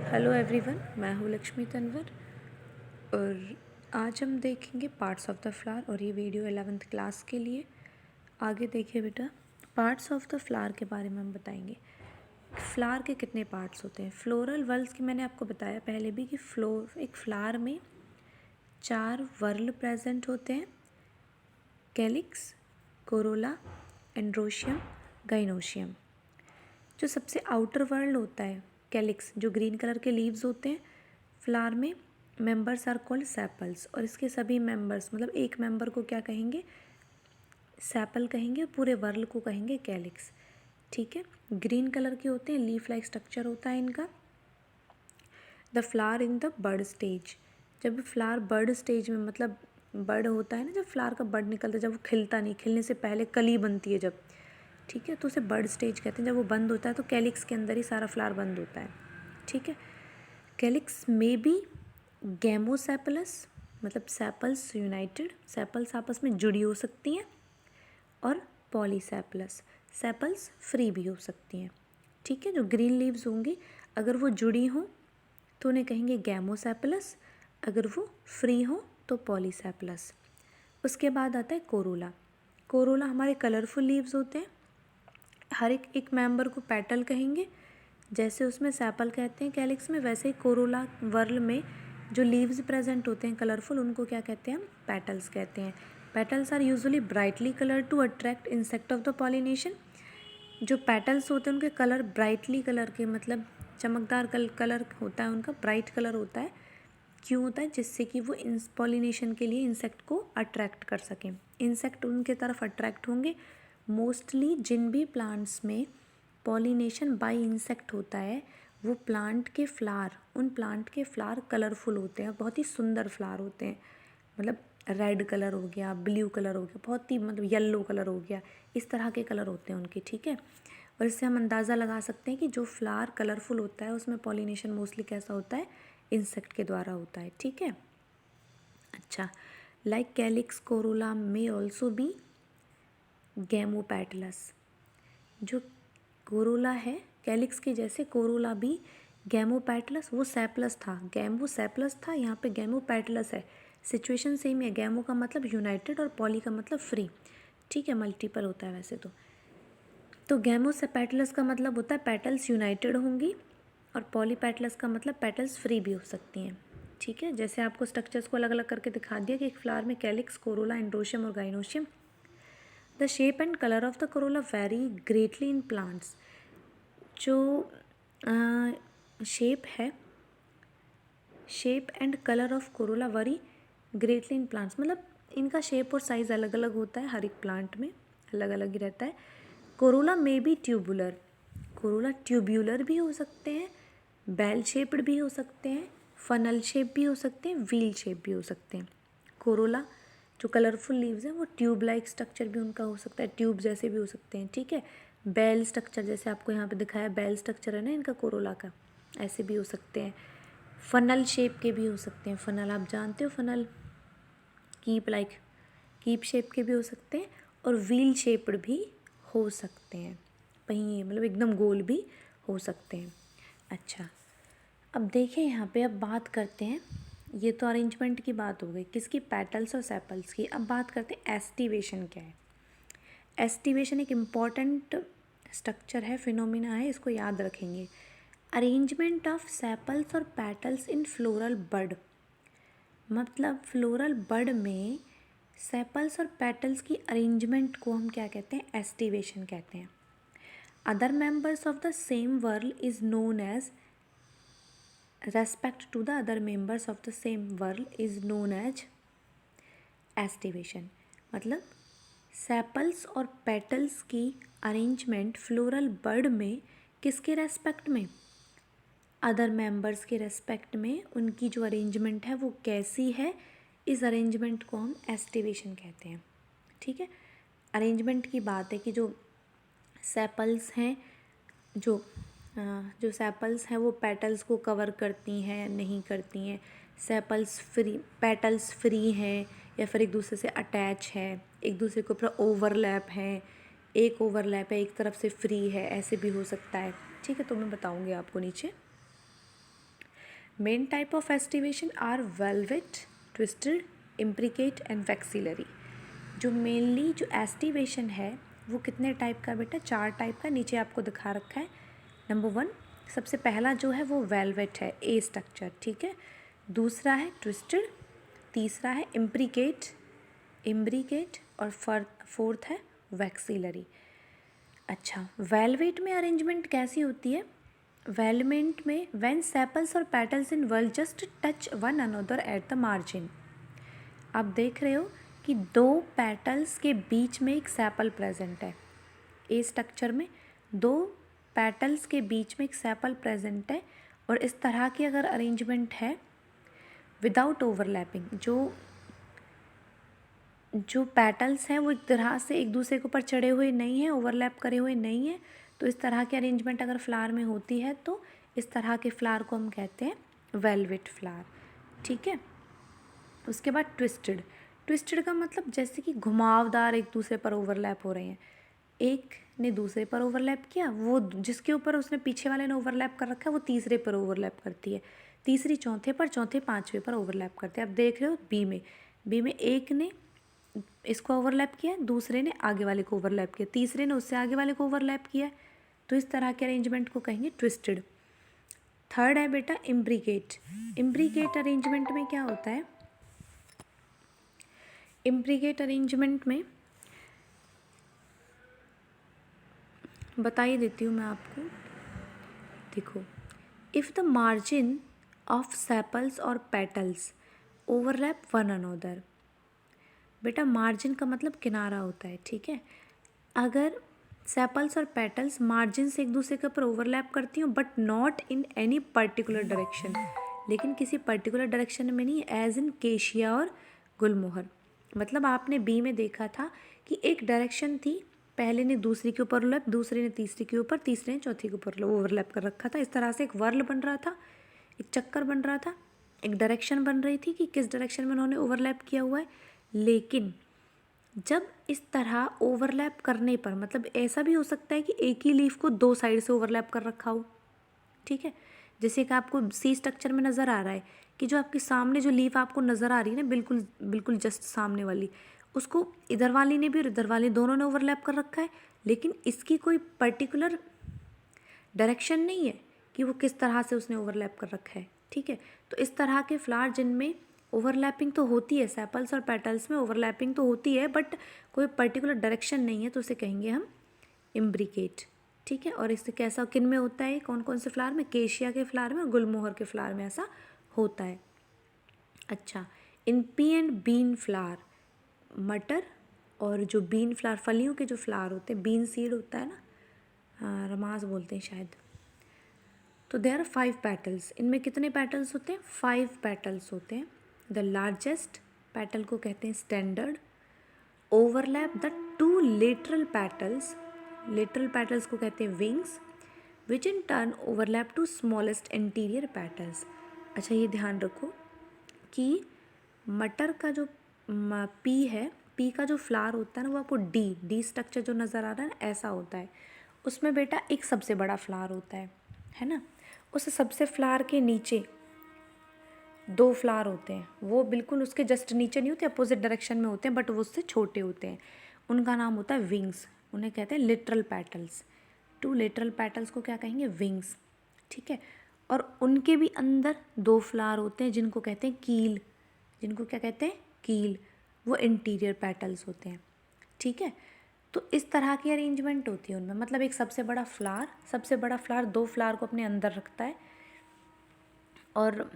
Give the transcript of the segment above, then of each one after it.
Hello everyone, मैं हूँ लक्ष्मी तन्वर और आज हम देखेंगे पार्ट्स ऑफ द फ्लावर। और ये वीडियो 11th क्लास के लिए। आगे देखिए बेटा, पार्ट्स ऑफ द फ्लावर के बारे में हम बताएंगे। फ्लावर के कितने पार्ट्स होते हैं। फ्लोरल वर्ल्स की मैंने आपको बताया पहले भी कि एक फ्लावर में 4 वर्ल प्रेजेंट होते हैं: कैलिक्स, कोरोला, एंड्रोशियम, गाइनोशियम। जो सबसे आउटर वर्ल्ड होता है कैलिक्स, जो ग्रीन कलर के लीव्स होते हैं फ्लावर में, मेंबर्स आर कॉल्ड सेपल्स। और इसके सभी मेंबर्स मतलब एक मेंबर को क्या कहेंगे, सेपल कहेंगे, पूरे वर्ल को कहेंगे कैलिक्स। ठीक है, ग्रीन कलर के होते हैं, लीफ लाइक स्ट्रक्चर होता है इनका। The flower in the bud stage, जब फ्लावर बर्ड स्टेज में मतलब बर्ड होता है ना, जब फ्लावर का बर्ड निकलता है, जब वो खिलता नहीं, खिलने से पहले कली बनती है जब, ठीक है, तो उसे बर्ड स्टेज कहते हैं। जब वो बंद होता है तो कैलिक्स के अंदर ही सारा फ्लावर बंद होता है। ठीक है, कैलिक्स में बी गैमोसेपलस, मतलब सेपल्स यूनाइटेड, सेपल्स आपस में जुड़ी हो सकती हैं, और पॉलीसेपलस, सेपल्स फ्री भी हो सकती हैं। ठीक है, जो ग्रीन लीव्स होंगी अगर वो जुड़ी हों तो उन्हें कहेंगे गैमोसेपलस, अगर वो फ्री हो तो पॉलीसेपलस। उसके बाद आता है कोरोला। कोरोला हमारे कलरफुल लीव्स होते हैं, हर एक मेंबर को पेटल कहेंगे। जैसे उसमें सेपल कहते हैं कैलिक्स में, वैसे ही कोरोला वर्ल में जो लीव्स प्रेजेंट होते हैं कलरफुल, उनको क्या कहते हैं, हम पेटल्स कहते हैं। Petals are usually brightly colour to attract insect of the pollination. जो पेटल्स होते हैं उनके कलर ब्राइटली कलर के, मतलब चमकदार कलर होता है उनका, ब्राइट कलर होता है। क्यों होता है, जिससे कि वो पॉलिनेशन के लिए इंसेक्ट को अट्रैक्ट कर सकें, इंसेक्ट उनके तरफ अट्रैक्ट होंगे। मोस्टली जिन भी प्लांट्स में पॉलिनेशन बाय इंसेक्ट होता है वो प्लांट के फ्लावर, उन प्लांट के फ्लावर कलरफुल होते हैं, बहुत ही सुंदर फ्लावर होते हैं। मतलब रेड कलर हो गया, ब्लू कलर हो गया, बहुत ही मतलब येलो कलर हो गया, इस तरह के कलर होते हैं उनके। ठीक है, और इससे हम अंदाज़ा लगा सकते हैं कि जो फ्लावर कलरफुल होता है उसमें पॉलिनेशन मोस्टली कैसा होता है, इंसेक्ट के द्वारा होता है। ठीक है, अच्छा, लाइक कैलिक्स कोरोला में ऑल्सो बी गैमोपेटलस। जो कोरोला है कैलिक्स के जैसे, कोरोला भी गैमोपेटलस, वो सेपलस था, गैमो सेपलस था, यहाँ पे गैमोपेटलस है। सिचुएशन सेम है, गैमो का मतलब यूनाइटेड और पॉली का मतलब फ्री। ठीक है, मल्टीपल होता है वैसे तो गैमो सेपेटलस का मतलब होता है पेटल्स यूनाइटेड होंगी, और पॉलीपेटलस का मतलब पेटल्स फ्री भी हो सकती हैं। ठीक है, जैसे आपको स्ट्रक्चर्स को अलग अलग करके दिखा दिया कि एक फ्लावर में कैलिक्स, कोरोला, एंड्रोशियम और gynoecium. The shape and colour of the Corolla very greatly in plants. जो शेप है, shape and colour of Corolla very greatly in plants, मतलब इनका शेप और साइज़ अलग अलग होता है, हर एक प्लांट में अलग अलग ही रहता है। कोरोला में बी ट्यूबुलर, कोरोला ट्यूब्यूलर भी हो सकते हैं, बेल शेप्ड भी हो सकते हैं, फनल शेप भी हो सकते हैं, व्हील शेप भी हो सकते हैं। कोरोला जो कलरफुल लीव्स हैं वो ट्यूब लाइक स्ट्रक्चर भी उनका हो सकता है, ट्यूब जैसे भी हो सकते हैं। ठीक है, बेल स्ट्रक्चर जैसे आपको यहाँ पे दिखाया, बेल स्ट्रक्चर है ना इनका कोरोला का, ऐसे भी हो सकते हैं। फनल शेप के भी हो सकते हैं, फनल आप जानते हो, funnel keep like, keep shape के भी हो सकते हैं, और व्हील शेप्ड भी हो सकते हैं, पहिए मतलब एकदम गोल भी हो सकते हैं। अच्छा, अब देखिए यहाँ पे, अब बात करते हैं, ये तो अरेंजमेंट की बात हो गई किसकी, पेटल्स और सेपल्स की। अब बात करते हैं एस्टिवेशन क्या है। एस्टिवेशन एक इम्पॉर्टेंट स्ट्रक्चर है, फिनोमिना है, इसको याद रखेंगे। अरेंजमेंट ऑफ सेपल्स और पेटल्स इन फ्लोरल बड, मतलब फ्लोरल बड में सेपल्स और पेटल्स की अरेंजमेंट को हम क्या कहते हैं, एस्टिवेशन कहते हैं। Other members of the same whorl is known as, respect to the other members of the same whorl is known as aestivation. मतलब सेपल्स और पेटल्स की अरेंजमेंट फ्लोरल बड में किसके रेस्पेक्ट में, अदर मेंबर्स के respect में उनकी जो अरेंजमेंट है वो कैसी है, इस अरेंजमेंट को हम एस्टिवेशन कहते हैं। ठीक है, अरेंजमेंट की बात है कि जो सेपल्स हैं, जो जो सेपल्स हैं वो पेटल्स को कवर करती हैं नहीं करती हैं, सेपल्स फ्री, पेटल्स फ्री हैं या फिर एक दूसरे से अटैच है, एक दूसरे के ऊपर ओवरलैप है, एक ओवरलैप है एक तरफ से फ्री है, ऐसे भी हो सकता है। ठीक है, तो मैं बताऊँगी आपको नीचे। Main type of aestivation are valvate, twisted, imbricate and vexillary. जो मेनली जो एस्टिवेशन है वो कितने टाइप का बेटा? 4 टाइप का, नीचे आपको दिखा रखा है। नंबर 1 सबसे पहला जो है वो वेलवेट है, ए स्ट्रक्चर, ठीक है। दूसरा है ट्विस्टेड, तीसरा है इम्ब्रिकेट और फोर्थ है वैक्सिलरी। अच्छा, वेलवेट में अरेंजमेंट कैसी होती है? वेलवेट में व्हेन सेपल्स और petals in world just touch one another at the margin. आप देख रहे हो कि 2 पेटल्स के बीच में एक सेपल प्रेजेंट है। ए स्ट्रक्चर में 2 पेटल्स के बीच में एक सेपल प्रेजेंट है, और इस तरह की अगर अरेंजमेंट है विदाउट ओवरलैपिंग, जो पेटल्स हैं वो एक तरह से एक दूसरे के ऊपर चढ़े हुए नहीं हैं, ओवरलैप करे हुए नहीं हैं, तो इस तरह की अरेंजमेंट अगर फ्लावर में होती है तो इस तरह के फ्लावर को हम कहते हैं वेलवेट फ्लावर, ठीक है। उसके बाद ट्विस्टेड का मतलब जैसे कि घुमावदार एक दूसरे पर ओवरलैप हो रहे हैं। एक ने दूसरे पर ओवरलैप किया, वो जिसके ऊपर उसने पीछे वाले ने ओवरलैप कर रखा है वो तीसरे पर ओवरलैप करती है, तीसरी चौथे पर, चौथे पांचवे पर ओवरलैप करते हैं। अब देख रहे हो बी में एक ने इसको ओवरलैप किया, दूसरे ने आगे वाले को ओवरलैप किया, तीसरे ने उससे आगे वाले को ओवरलैप किया, तो इस तरह के अरेंजमेंट को कहेंगे ट्विस्टेड। थर्ड है बेटा इम्ब्रिकेट अरेंजमेंट में क्या होता है? इम्ब्रिकेट अरेंजमेंट में बता ही देती हूँ मैं आपको। देखो, if the margin of sepals और पेटल्स ओवरलैप वन अनदर, बेटा मार्जिन का मतलब किनारा होता है, ठीक है। अगर सेपल्स और पेटल्स मार्जिन से एक दूसरे के ऊपर ओवरलैप करती हूँ but not in any particular direction, लेकिन किसी पर्टिकुलर डायरेक्शन में नहीं, एज इन केशिया और गुलमोहर। मतलब आपने बी में देखा था कि एक डायरेक्शन थी, पहले ने दूसरी के ऊपर ओवरलैप, दूसरे ने तीसरी के ऊपर, तीसरे ने चौथी के ऊपर ओवरलैप कर रखा था। इस तरह से एक वर्ल बन रहा था, एक चक्कर बन रहा था, एक डायरेक्शन बन रही थी कि किस डायरेक्शन में उन्होंने ओवरलैप किया हुआ है। लेकिन जब इस तरह ओवरलैप करने पर, मतलब ऐसा भी हो सकता है कि एक ही लीफ को 2 साइड से ओवरलैप कर रखा हो, ठीक है। जैसे कि आपको सी स्ट्रक्चर में नज़र आ रहा है कि जो आपके सामने जो लीफ आपको नज़र आ रही है ना, बिल्कुल बिल्कुल जस्ट सामने वाली, उसको इधर वाली ने भी और इधर वाली दोनों ने ओवरलैप कर रखा है, लेकिन इसकी कोई पर्टिकुलर डायरेक्शन नहीं है कि वो किस तरह से उसने ओवरलैप कर रखा है, ठीक है। तो इस तरह के फ्लावर जिनमें ओवरलैपिंग तो होती है, सेपल्स और पेटल्स में ओवरलैपिंग तो होती है बट कोई पर्टिकुलर डायरेक्शन नहीं है, तो उसे कहेंगे हम इम्ब्रिकेट, ठीक है। और इससे कैसा किन में होता है, कौन कौन से फ्लावर में? केशिया के फ्लावर में और गुलमोहर के फ्लावर में ऐसा होता है। अच्छा, in P and been flower, मटर और जो बीन फ्लावर, फलियों के जो फ्लावर होते हैं, बीन सीड होता है ना, रमास बोलते हैं शायद, तो देयर आर 5 पेटल्स। इनमें कितने पेटल्स होते हैं? 5 पेटल्स होते हैं। द लार्जेस्ट पेटल को कहते हैं standard, overlap the 2 lateral petals को कहते हैं wings, which in turn overlap to smallest interior petals. अच्छा, ये ध्यान रखो कि मटर का जो पी है, पी का जो फ्लावर होता है ना, वो आपको डी स्ट्रक्चर जो नज़र आ रहा है ना, ऐसा होता है। उसमें बेटा एक सबसे बड़ा फ्लावर होता है ना। उस सबसे फ्लावर के नीचे 2 फ्लावर होते हैं, वो बिल्कुल उसके जस्ट नीचे नहीं होते, अपोजिट डायरेक्शन में होते हैं, बट वो उससे छोटे होते हैं। उनका नाम होता है विंग्स, उन्हें कहते हैं लिटरल पेटल्स। 2 लिटरल पेटल्स को क्या कहेंगे? विंग्स, ठीक है। और उनके भी अंदर 2 फ्लावर होते हैं जिनको कहते हैं कील, जिनको क्या कहते हैं? कील। वो इंटीरियर पेटल्स होते हैं, ठीक है। तो इस तरह की अरेंजमेंट होती है उनमें, मतलब एक सबसे बड़ा फ्लावर 2 फ्लावर को अपने अंदर रखता है, और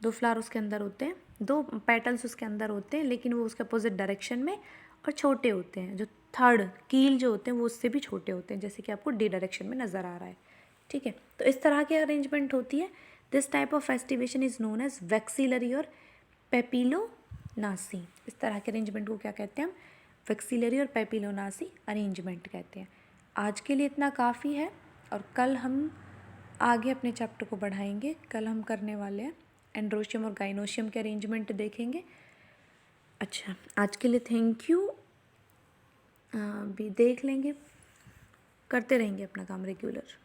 2 फ्लावर उसके अंदर होते हैं, 2 पेटल्स उसके अंदर होते हैं, लेकिन वो उसके अपोजिट डायरेक्शन में और छोटे होते हैं। जो थर्ड कील जो होते हैं वो उससे भी छोटे होते हैं, जैसे कि आपको डी डायरेक्शन में नज़र आ रहा है, ठीक है। तो इस तरह की अरेंजमेंट होती है। This type of aestivation is known as vexillary और पेपिलोनासी। इस तरह के अरेंजमेंट को क्या कहते हैं हम? वैक्सिलरी और पेपिलोनासी अरेंजमेंट कहते हैं। आज के लिए इतना काफ़ी है, और कल हम आगे अपने चैप्टर को बढ़ाएंगे। कल हम करने वाले हैं एंड्रोशियम और गाइनोशियम के अरेंजमेंट देखेंगे। अच्छा, आज के लिए थैंक यू। भी देख लेंगे, करते रहेंगे अपना काम रेगुलर।